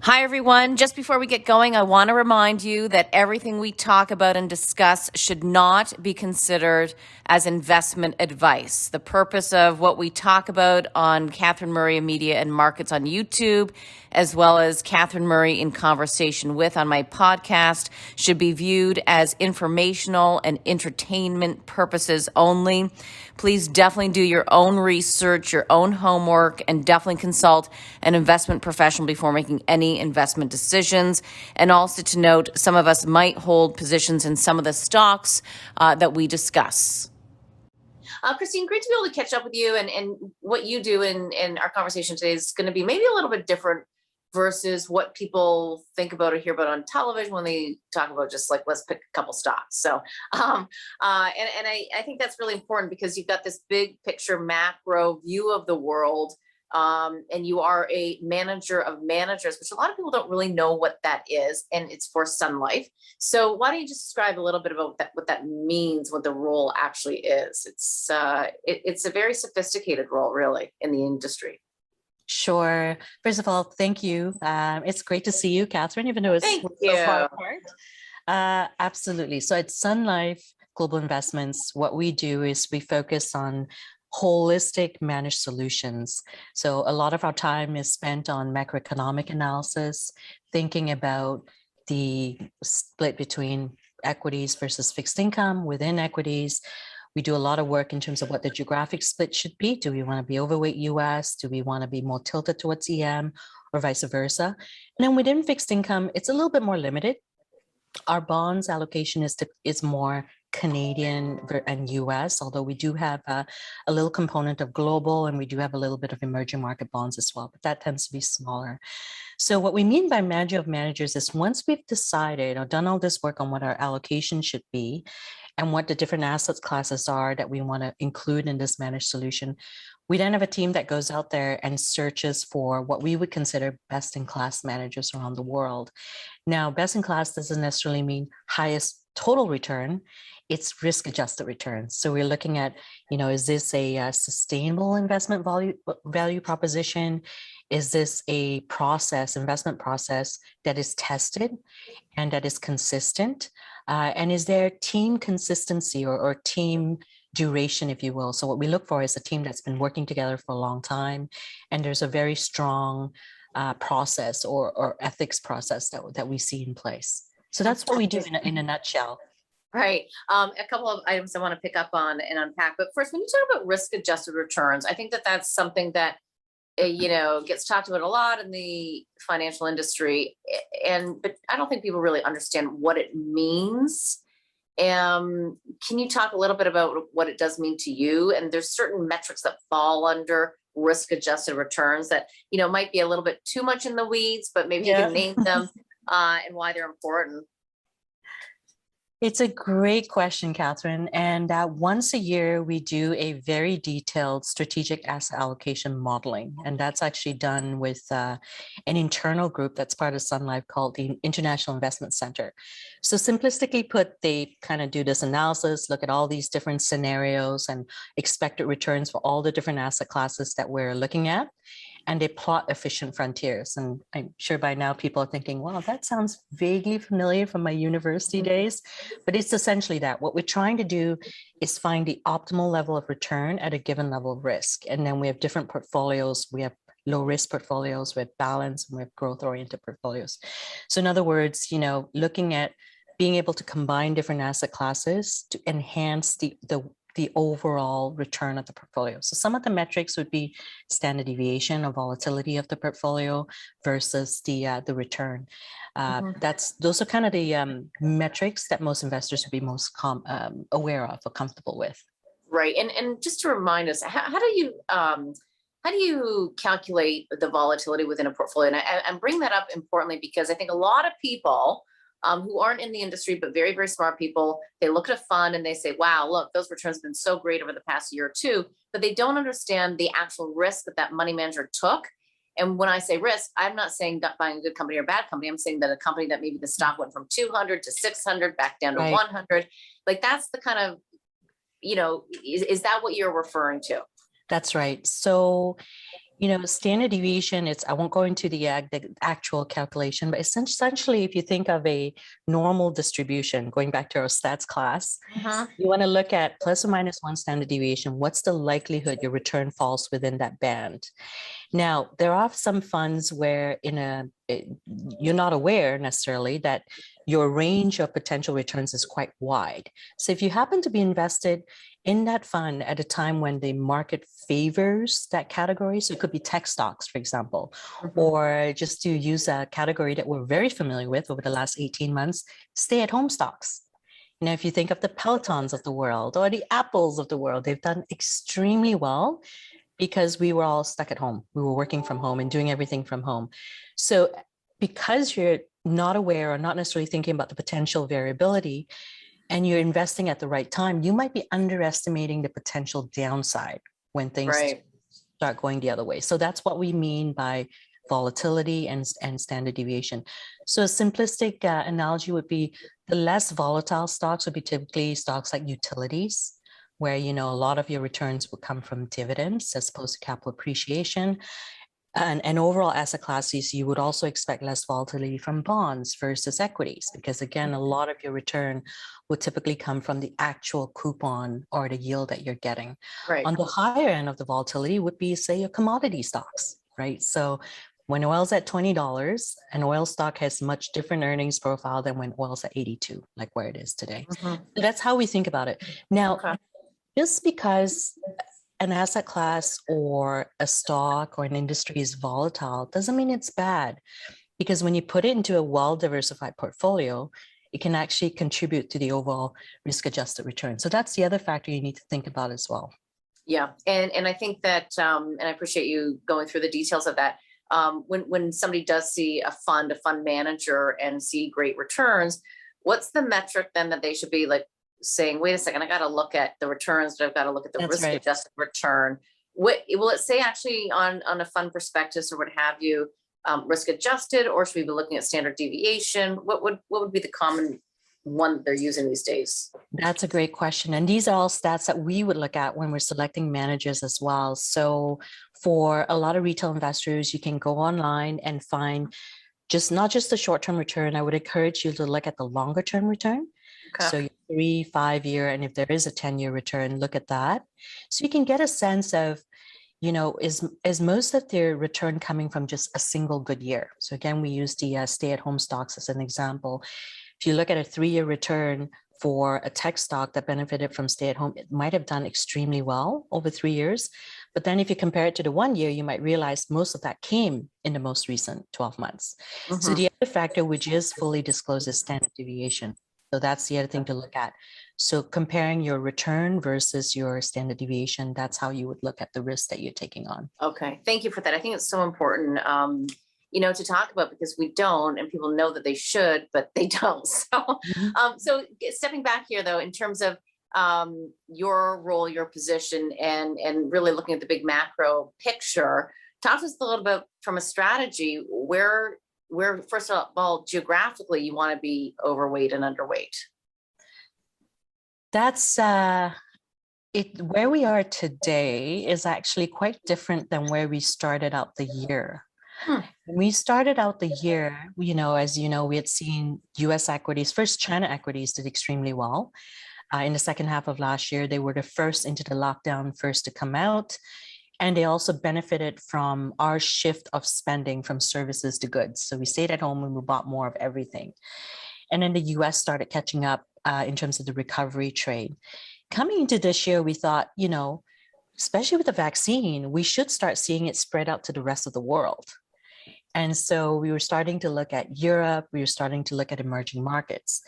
Hi, everyone. Just before we get going, I want to remind you that everything we talk about and discuss should not be considered as investment advice. The purpose of what we talk about on Catherine Murray Media and Markets on YouTube, as well as Catherine Murray in Conversation With on my podcast, should be viewed as informational and entertainment purposes only. Please definitely do your own research, your own homework, and definitely consult an investment professional before making any investment decisions. And also to note, some of us might hold positions in some of the stocks that we discuss. Christine, great to be able to catch up with you. And what you do in our conversation today is going to be maybe a little bit different versus what people think about or hear about on television when they talk about just like, let's pick a couple stocks. So, I think that's really important because you've got this big picture macro view of the world. And you are a manager of managers, which a lot of people don't really know what that is, and it's for Sun Life. So why don't you just describe a little bit about what that means, what the role actually is? It's a very sophisticated role, really, in the industry. Sure. First of all, thank you. It's great to see you, Catherine, even though it's Thank so far you. apart. Absolutely. So at Sun Life Global Investments, what we do is we focus on holistic managed solutions. So a lot of our time is spent on macroeconomic analysis, thinking about the split between equities versus fixed income within equities. We do a lot of work in terms of what the geographic split should be. Do we want to be overweight US? Do we want to be more tilted towards EM or vice versa? And then within fixed income, it's a little bit more limited. Our bonds allocation is more Canadian and US, although we do have a little component of global and we do have a little bit of emerging market bonds as well, but that tends to be smaller. So what we mean by manager of managers is once we've decided or done all this work on what our allocation should be and what the different asset classes are that we want to include in this managed solution, we then have a team that goes out there and searches for what we would consider best-in-class managers around the world. Now, best-in-class doesn't necessarily mean highest total return. It's risk-adjusted returns. So we're looking at, is this a sustainable investment value proposition? Is this a investment process that is tested and that is consistent? And is there team consistency or team duration, if you will? So what we look for is a team that's been working together for a long time, and there's a very strong process or ethics process that we see in place. So that's what we do in a nutshell. Right. A couple of items I want to pick up on and unpack. But first, when you talk about risk-adjusted returns, I think that's something that gets talked about a lot in the financial industry, but I don't think people really understand what it means. Can you talk a little bit about what it does mean to you? And there's certain metrics that fall under risk-adjusted returns that might be a little bit too much in the weeds, but maybe you can name them and why they're important. It's a great question, Catherine. And once a year, we do a very detailed strategic asset allocation modeling. And that's actually done with an internal group that's part of Sun Life called the International Investment Center. So simplistically put, they kind of do this analysis, look at all these different scenarios and expected returns for all the different asset classes that we're looking at. And they plot efficient frontiers. And I'm sure by now people are thinking, wow, that sounds vaguely familiar from my university days. But it's essentially that. What we're trying to do is find the optimal level of return at a given level of risk. And then we have different portfolios. We have low risk portfolios, we have balance, and we have growth oriented portfolios. So in other words, looking at being able to combine different asset classes to enhance the overall return of the portfolio. So some of the metrics would be standard deviation or volatility of the portfolio versus the return. Those are kind of the metrics that most investors would be most aware of or comfortable with. Right, and just to remind us, how do you calculate the volatility within a portfolio? And I bring that up importantly because I think a lot of people who aren't in the industry, but very, very smart people, they look at a fund and they say, wow, look, those returns have been so great over the past year or two, but they don't understand the actual risk that money manager took. And when I say risk, I'm not saying buying a good company or bad company. I'm saying that a company that maybe the stock went from 200 to 600 back down to 100, like that's the kind of, is that what you're referring to? That's right. So Standard deviation, I won't go into the actual calculation, but essentially, if you think of a normal distribution, going back to our stats class, you want to look at plus or minus one standard deviation. What's the likelihood your return falls within that band? Now, there are some funds where you're not aware necessarily that your range of potential returns is quite wide. So if you happen to be invested in that fund at a time when the market favors that category, so it could be tech stocks, for example, or just to use a category that we're very familiar with over the last 18 months, stay-at-home stocks. If you think of the Pelotons of the world or the Apples of the world, they've done extremely well because we were all stuck at home. We were working from home and doing everything from home. So because you're not aware or not necessarily thinking about the potential variability and you're investing at the right time, you might be underestimating the potential downside when things start going the other way. So that's what we mean by volatility and standard deviation. So a simplistic analogy would be the less volatile stocks would be typically stocks like utilities, where a lot of your returns will come from dividends as opposed to capital appreciation. And overall asset classes, you would also expect less volatility from bonds versus equities, because again, a lot of your return would typically come from the actual coupon or the yield that you're getting. Right. On the higher end of the volatility would be, say, your commodity stocks, right? So when oil's at $20, an oil stock has much different earnings profile than when oil's at 82, like where it is today. So that's how we think about it. Now, just because an asset class or a stock or an industry is volatile doesn't mean it's bad, because when you put it into a well-diversified portfolio, it can actually contribute to the overall risk-adjusted return. So that's the other factor you need to think about as well. Yeah, and I think that, and I appreciate you going through the details of that. When somebody does see a fund manager and see great returns, what's the metric then that they should be like saying, wait a second, I got to look at the returns, but I've got to look at the risk-adjusted return. What will it say actually on a fund prospectus or what have you, risk-adjusted, or should we be looking at standard deviation? What would be the common one that they're using these days? That's a great question. And these are all stats that we would look at when we're selecting managers as well. So for a lot of retail investors, you can go online and find not just the short-term return. I would encourage you to look at the longer-term return. So your 3, 5 year, and if there is a 10-year return, look at that. So you can get a sense of, is most of their return coming from just a single good year? So again, we use the stay-at-home stocks as an example. If you look at a 3-year return for a tech stock that benefited from stay-at-home, it might have done extremely well over 3 years. But then if you compare it to the 1 year, you might realize most of that came in the most recent 12 months. So the other factor, which is fully disclosed, is standard deviation. So that's the other thing to look at. So comparing your return versus your standard deviation, that's how you would look at the risk that you're taking on. Okay, thank you for that. I think it's so important, to talk about, because we don't, and people know that they should, but they don't. So, so stepping back here, though, in terms of your role, your position, and really looking at the big macro picture, talk to us a little bit from a strategy where first of all, geographically, you want to be overweight and underweight. That's where we are today is actually quite different than where we started out the year. When we started out the year, as you know, we had seen US equities, first China equities did extremely well. In the second half of last year, they were the first into the lockdown, first to come out. And they also benefited from our shift of spending from services to goods. So we stayed at home and we bought more of everything. And then the US started catching up in terms of the recovery trade. Coming into this year, we thought, especially with the vaccine, we should start seeing it spread out to the rest of the world. And so we were starting to look at Europe, we were starting to look at emerging markets.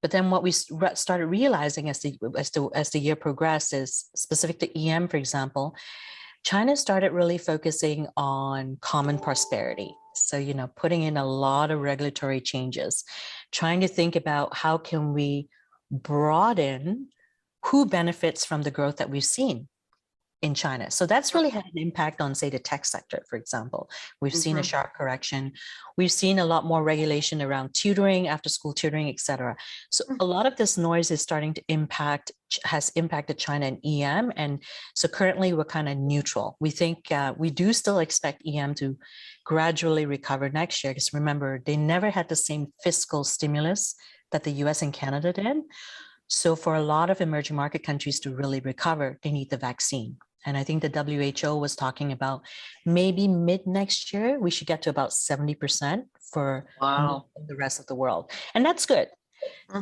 But then what we started realizing as the year progressed is specific to EM, for example, China started really focusing on common prosperity. So, putting in a lot of regulatory changes, trying to think about how can we broaden who benefits from the growth that we've seen. in China. So that's really had an impact on, say, the tech sector, for example. We've seen a sharp correction. We've seen a lot more regulation around tutoring, after school tutoring, et cetera. So a lot of this noise is starting to has impacted China and EM. And so currently we're kind of neutral. We think we do still expect EM to gradually recover next year, because remember, they never had the same fiscal stimulus that the US and Canada did. So for a lot of emerging market countries to really recover, they need the vaccine. And I think the WHO was talking about maybe mid next year, we should get to about 70% for the rest of the world. And that's good.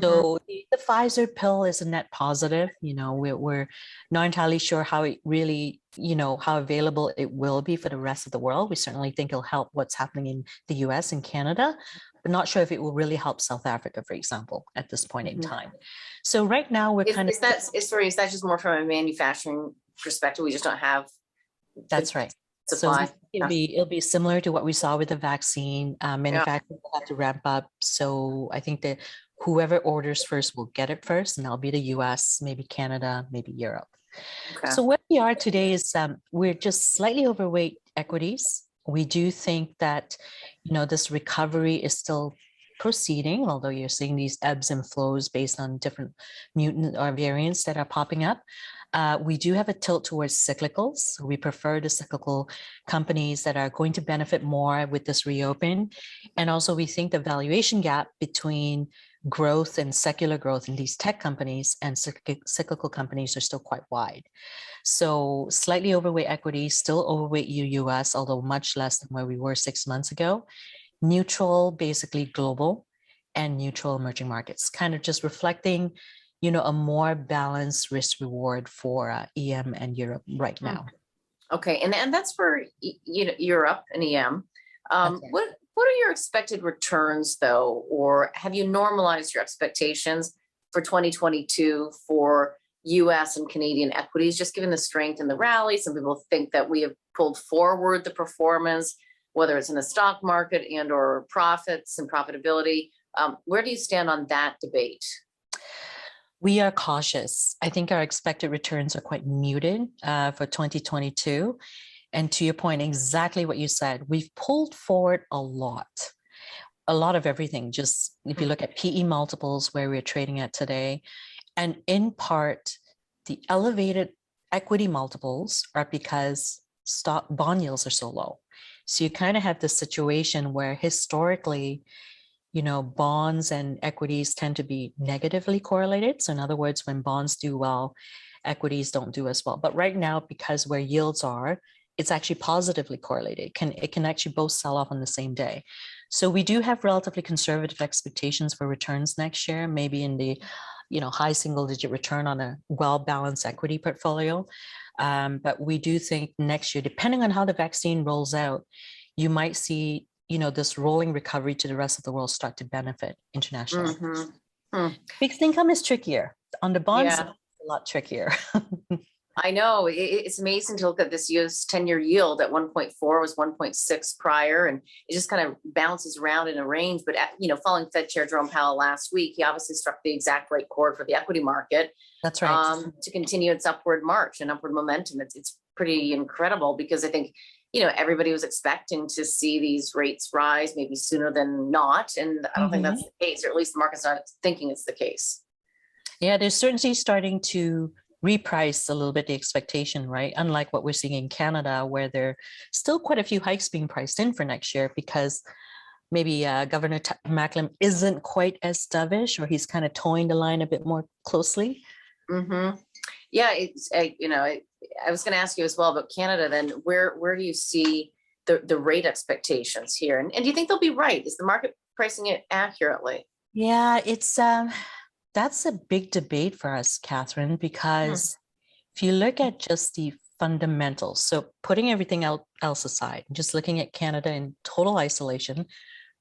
So the Pfizer pill is a net positive. We're not entirely sure how it really, how available it will be for the rest of the world. We certainly think it'll help what's happening in the US and Canada, but not sure if it will really help South Africa, for example, at this point in time. So right now we're is that just more from a manufacturing perspective? We just don't have. That's right. Supply. So it'll be similar to what we saw with the vaccine. Manufacturers will have to ramp up. So I think that whoever orders first will get it first, and that'll be the US, maybe Canada, maybe Europe. Okay. So where we are today is we're just slightly overweight equities. We do think that, this recovery is still proceeding, although you're seeing these ebbs and flows based on different mutant or variants that are popping up. We do have a tilt towards cyclicals. We prefer the cyclical companies that are going to benefit more with this reopen. And also we think the valuation gap between growth and secular growth in these tech companies and cyclical companies are still quite wide. So slightly overweight equities, still overweight US, although much less than where we were 6 months ago. Neutral, basically global, and neutral emerging markets, kind of just reflecting, a more balanced risk reward for EM and Europe right now. Okay, and that's for Europe and EM. What are your expected returns, though, or have you normalized your expectations for 2022 for US and Canadian equities, just given the strength in the rally? Some people think that we have pulled forward the performance, whether it's in the stock market and or profits and profitability. Where do you stand on that debate? We are cautious. I think our expected returns are quite muted for 2022. And to your point, exactly what you said, we've pulled forward a lot of everything. Just if you look at PE multiples where we're trading at today, and in part, the elevated equity multiples are because bond yields are so low. So you kind of have this situation where historically, bonds and equities tend to be negatively correlated. So in other words, when bonds do well, equities don't do as well. But right now, because where yields are, it's actually positively correlated. It can actually both sell off on the same day. So we do have relatively conservative expectations for returns next year, maybe in the high single-digit return on a well-balanced equity portfolio. But we do think next year, depending on how the vaccine rolls out, you might see this rolling recovery to the rest of the world start to benefit internationally. Fixed income is trickier. On the bonds, it's a lot trickier. I know. It's amazing to look at this US 10-year yield at 1.4 was 1.6 prior, and it just kind of bounces around in a range. But, following Fed Chair Jerome Powell last week, he obviously struck the exact right chord for the equity market. That's right. To continue its upward march and upward momentum. It's pretty incredible, because I think, everybody was expecting to see these rates rise maybe sooner than not. And I don't think that's the case, or at least the market's not thinking it's the case. Yeah, there's certainly starting to reprice a little bit the expectation, right? Unlike what we're seeing in Canada, where there are still quite a few hikes being priced in for next year, because maybe Governor Macklem isn't quite as dovish, or he's kind of towing the line a bit more closely. Yeah, it's I was going to ask you as well about Canada. Then where do you see the rate expectations here, and do you think they'll be right? Is the market pricing it accurately? Yeah, it's that's a big debate for us, Catherine, because if you look at just the fundamentals, so putting everything else aside, just looking at Canada in total isolation,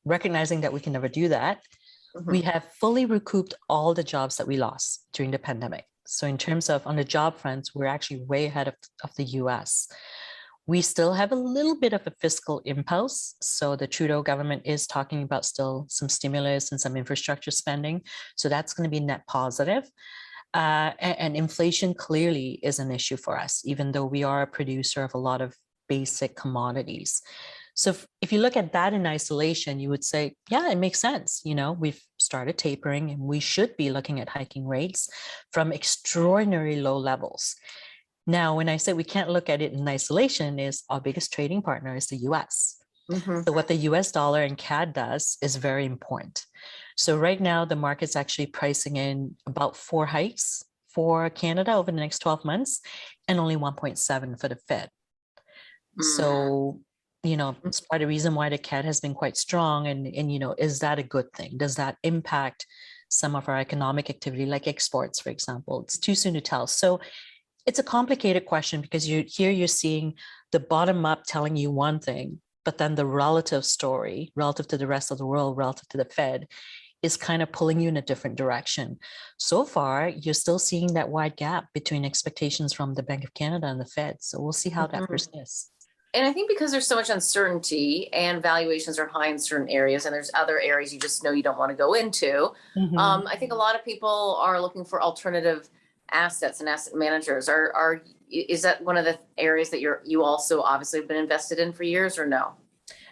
recognizing that we can never do that, we have fully recouped all the jobs that we lost during the pandemic. So in terms of on the job front, we're actually way ahead of the US. We still have a little bit of a fiscal impulse. So the Trudeau government is talking about still some stimulus and some infrastructure spending. So that's going to be net positive. And inflation clearly is an issue for us, even though we are a producer of a lot of basic commodities. So if you look at that in isolation, you would say, yeah, it makes sense. We've started tapering and we should be looking at hiking rates from extraordinary low levels. Now, when I say we can't look at it in isolation, is our biggest trading partner is the US. So what the US dollar and CAD does is very important. So right now, the market's actually pricing in about 4 hikes for Canada over the next 12 months and only 1.7 for the Fed. So, it's part of the reason why the CAD has been quite strong. And is that a good thing? Does that impact some of our economic activity, like exports, for example? It's too soon to tell. So it's a complicated question because you're seeing the bottom up telling you one thing, but then the relative story, relative to the rest of the world, relative to the Fed, is kind of pulling you in a different direction. So far, you're still seeing that wide gap between expectations from the Bank of Canada and the Fed. So we'll see how that persists. And I think because there's so much uncertainty and valuations are high in certain areas, and there's other areas you just know you don't want to go into, I think a lot of people are looking for alternative assets and asset managers. Is that one of the areas that you also obviously have been invested in for years, or no?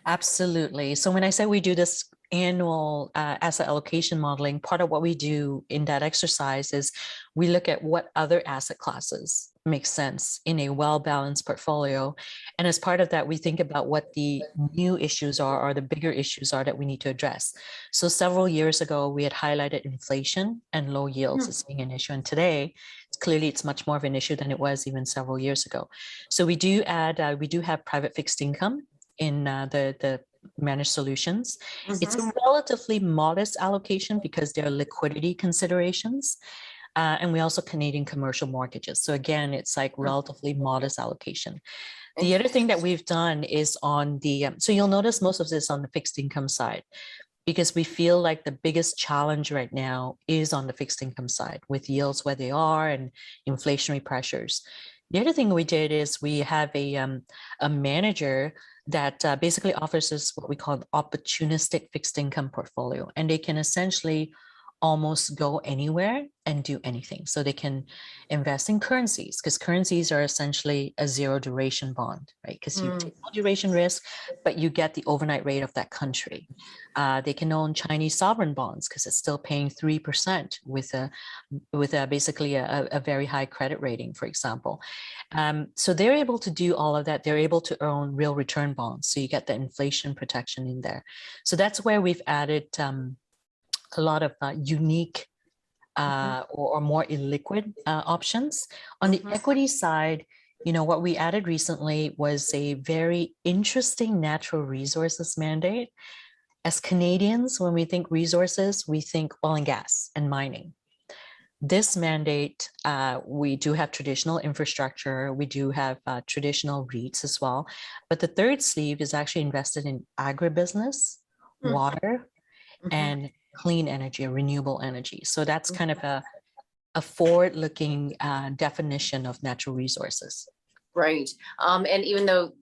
Absolutely. So when I say we do this annual asset allocation modeling, part of what we do in that exercise is we look at what other asset classes make sense in a well-balanced portfolio. And as part of that, we think about what the new issues are or the bigger issues are that we need to address. So several years ago, we had highlighted inflation and low yields as being an issue. And today, clearly it's much more of an issue than it was even several years ago. So we do have private fixed income in the managed solutions. It's a relatively modest allocation because there are liquidity considerations. And we also Canadian commercial mortgages. So again, it's like relatively modest allocation. The other thing that we've done is on the, so you'll notice most of this on the fixed income side, because we feel like the biggest challenge right now is on the fixed income side with yields where they are and inflationary pressures. The other thing we did is we have a manager that basically offers us what we call opportunistic fixed income portfolio. And they can essentially almost go anywhere and do anything. So they can invest in currencies because currencies are essentially a zero duration bond, right? Because you take no duration risk, but you get the overnight rate of that country. They can own Chinese sovereign bonds because it's still paying 3% with basically a very high credit rating, for example. So they're able to do all of that. They're able to own real return bonds. So you get the inflation protection in there. So that's where we've added a lot of unique or more illiquid options. On the equity side, what we added recently was a very interesting natural resources mandate. As Canadians, when we think resources, we think oil and gas and mining. This mandate, we do have traditional infrastructure. We do have traditional REITs as well. But the third sleeve is actually invested in agribusiness, water, and clean energy or renewable energy. So that's kind of a forward-looking definition of natural resources. Right. And even though,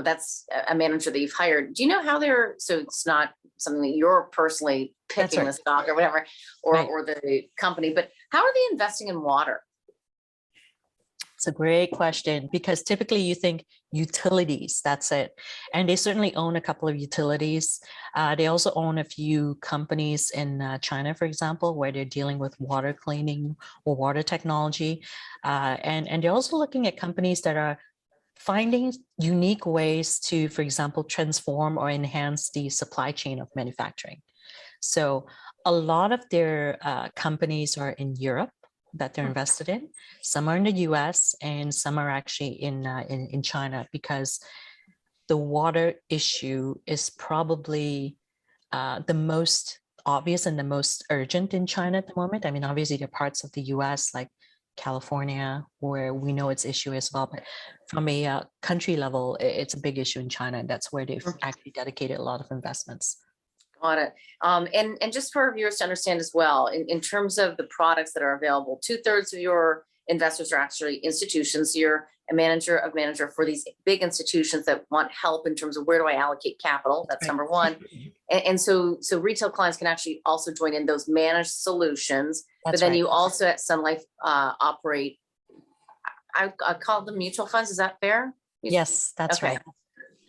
that's a manager that you've hired, do you know how so it's not something that you're personally picking the stock or whatever, or the company, but how are they investing in water? It's a great question because typically you think utilities, that's it. And they certainly own a couple of utilities. They also own a few companies in China, for example, where they're dealing with water cleaning or water technology. And they're also looking at companies that are finding unique ways to, for example, transform or enhance the supply chain of manufacturing. So a lot of their companies are in Europe that they're invested in. Some are in the US and some are actually in China because the water issue is probably the most obvious and the most urgent in China at the moment. I mean, obviously there are parts of the US like California where we know it's issue as well, but from a country level, it's a big issue in China, and that's where they've actually dedicated a lot of investments. Got it. And just for our viewers to understand as well, in terms of the products that are available, 2/3 of your investors are actually institutions. You're a manager for these big institutions that want help in terms of where do I allocate capital? That's number one. And so retail clients can actually also join in those managed solutions. But That's then right. you also at Sun Life operate, I call them mutual funds. Is that fair? Yes, that's Okay. right.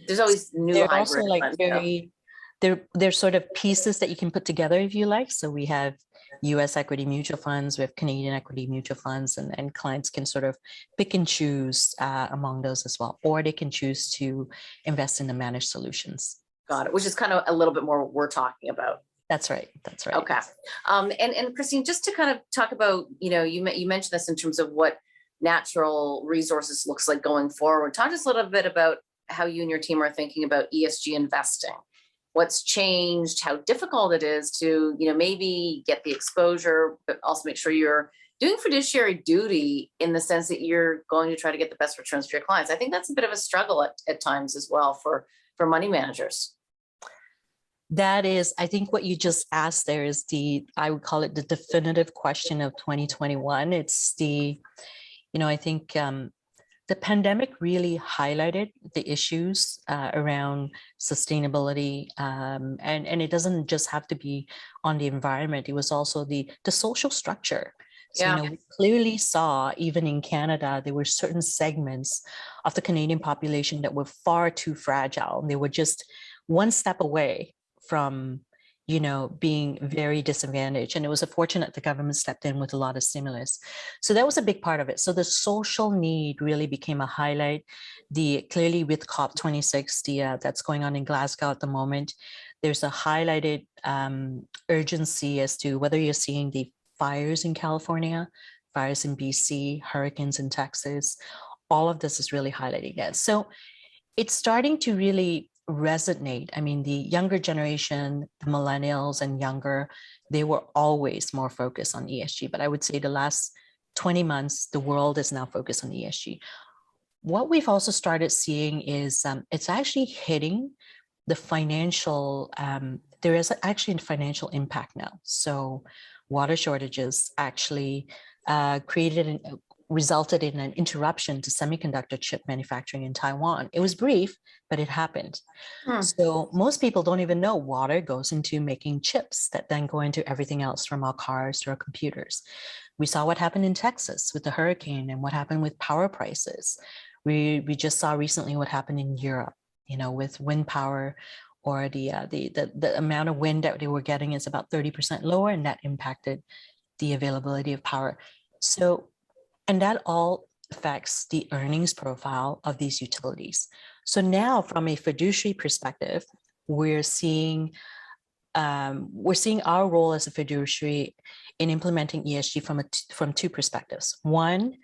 There's always new They're also hybrid like funds. they're sort of pieces that you can put together if you like. So we have US equity mutual funds, we have Canadian equity mutual funds, and clients can sort of pick and choose among those as well, or they can choose to invest in the managed solutions. Got it. Which is kind of a little bit more what we're talking about. That's right. That's right. Okay. And Christine, just to kind of talk about, you mentioned this in terms of what natural resources looks like going forward. Talk to us a little bit about how you and your team are thinking about ESG investing. What's changed, how difficult it is to, maybe get the exposure, but also make sure you're doing fiduciary duty in the sense that you're going to try to get the best returns for your clients. I think that's a bit of a struggle at times as well for money managers. That is, I think what you just asked there is I would call it the definitive question of 2021. It's I think the pandemic really highlighted the issues around sustainability. And it doesn't just have to be on the environment. It was also the social structure. So, Yeah. we clearly saw, even in Canada, there were certain segments of the Canadian population that were far too fragile. They were just one step away from being very disadvantaged. And it was fortunate the government stepped in with a lot of stimulus. So that was a big part of it. So the social need really became a highlight. Clearly with COP26, that's going on in Glasgow at the moment, there's a highlighted urgency as to whether you're seeing the fires in California, fires in BC, hurricanes in Texas. All of this is really highlighting that. So it's starting to really resonate. I mean, the younger generation, the millennials and younger, they were always more focused on ESG. But I would say the last 20 months, the world is now focused on ESG. What we've also started seeing is it's actually hitting the financial, there is actually a financial impact now. So water shortages actually resulted in an interruption to semiconductor chip manufacturing in Taiwan. It was brief, but it happened. So most people don't even know water goes into making chips that then go into everything else, from our cars to our computers. We saw what happened in Texas with the hurricane and what happened with power prices. We just saw recently what happened in Europe, with wind power, or the amount of wind that they were getting is about 30% lower, and that impacted the availability of power. So, and that all affects the earnings profile of these utilities. So now, from a fiduciary perspective, we're seeing our role as a fiduciary in implementing ESG from two perspectives. One,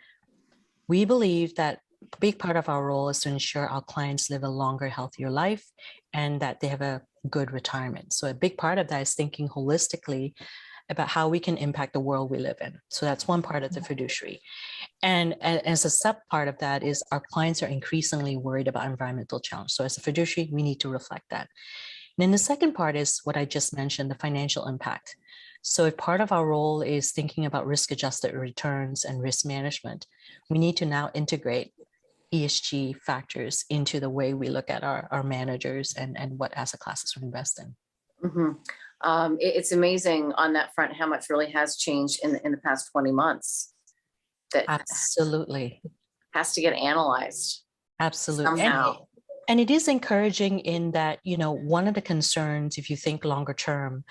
we believe that a big part of our role is to ensure our clients live a longer, healthier life and that they have a good retirement. So a big part of that is thinking holistically about how we can impact the world we live in. So that's one part of the fiduciary. And as a sub part of that is our clients are increasingly worried about environmental challenge. So as a fiduciary, we need to reflect that. And then the second part is what I just mentioned, the financial impact. So if part of our role is thinking about risk-adjusted returns and risk management, we need to now integrate ESG factors into the way we look at our managers and what asset classes we invest in. Mm-hmm. It's amazing on that front how much really has changed in the past 20 months. That absolutely has to get analyzed. Absolutely. Somehow. And it is encouraging in that, one of the concerns, if you think longer term,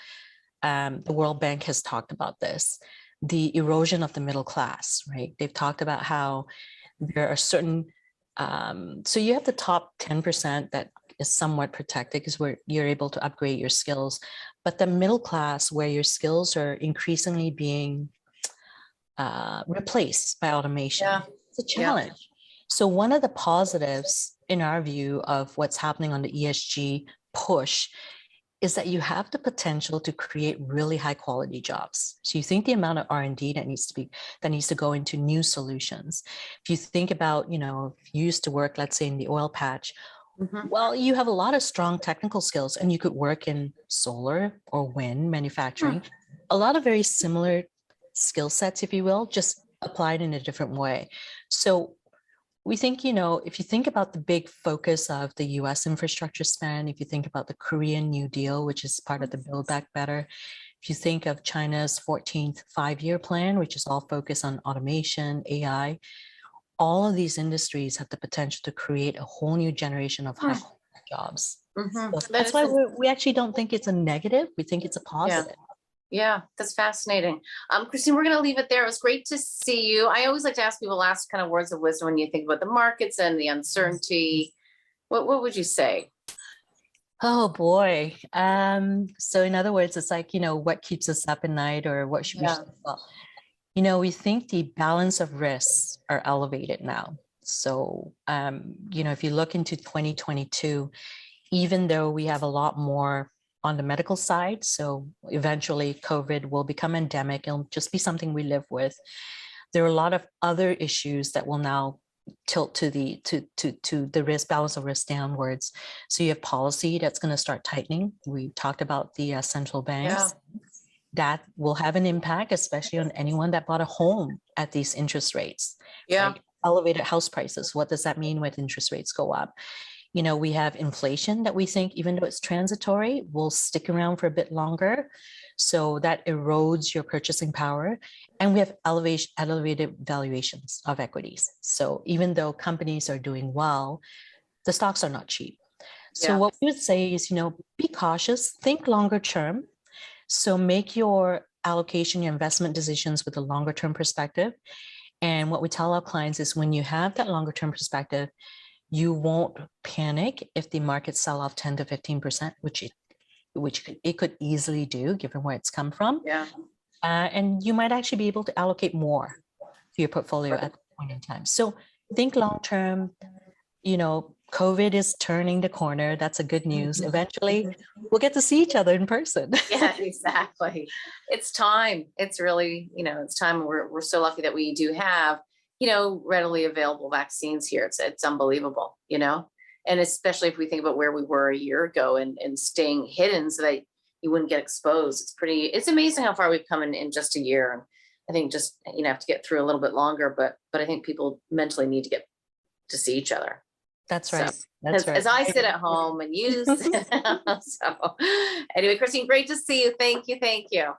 the World Bank has talked about this, the erosion of the middle class, right? They've talked about how there are certain, so you have the top 10% that is somewhat protected because where you're able to upgrade your skills, but the middle class where your skills are increasingly being replaced by automation. Yeah. It's a challenge. Yeah. So one of the positives in our view of what's happening on the ESG push is that you have the potential to create really high quality jobs. So you think the amount of R&D that needs to go into new solutions. If you think about, if you used to work, let's say in the oil patch, well, you have a lot of strong technical skills and you could work in solar or wind manufacturing, a lot of very similar skill sets, if you will, just applied in a different way. So we think, if you think about the big focus of the US infrastructure spend, if you think about the Korean New Deal, which is part of the Build Back Better, if you think of China's 14th five-year plan, which is all focused on automation, AI, all of these industries have the potential to create a whole new generation of high jobs. So that's why we actually don't think it's a negative. We think it's a positive. Yeah, that's fascinating. Christine, we're going to leave it there. It was great to see you. I always like to ask people last kind of words of wisdom when you think about the markets and the uncertainty. What would you say? Oh boy. So in other words, it's like, what keeps us up at night, or what should we think about? We think the balance of risks are elevated now. So, if you look into 2022, even though we have a lot more on the medical side, so eventually COVID will become endemic, it'll just be something we live with. There are a lot of other issues that will now tilt to the risk balance of risk downwards. So you have policy that's going to start tightening. We talked about the central banks. That will have an impact, especially on anyone that bought a home at these interest rates. Like elevated house prices. What does that mean when interest rates go up? We have inflation that we think, even though it's transitory, will stick around for a bit longer. So that erodes your purchasing power. And we have elevated valuations of equities. So even though companies are doing well, the stocks are not cheap. So what we would say is, be cautious, think longer term. So make your allocation, your investment decisions with a longer term perspective. And what we tell our clients is, when you have that longer term perspective, you won't panic if the markets sell off 10 to 15%, which it could easily do given where it's come from. And you might actually be able to allocate more to your portfolio at that point in time. So think long term. COVID is turning the corner. That's a good news. Eventually, we'll get to see each other in person. Yeah, exactly. It's time. It's really, it's time. We're so lucky that we do have, readily available vaccines here. It's unbelievable, and especially if we think about where we were a year ago and staying hidden so that you wouldn't get exposed. It's amazing how far we've come in just a year. And I think just, have to get through a little bit longer, but I think people mentally need to get to see each other. That's right. So, That's right. As I sit at home and you, so anyway, Christine, great to see you. Thank you. Thank you.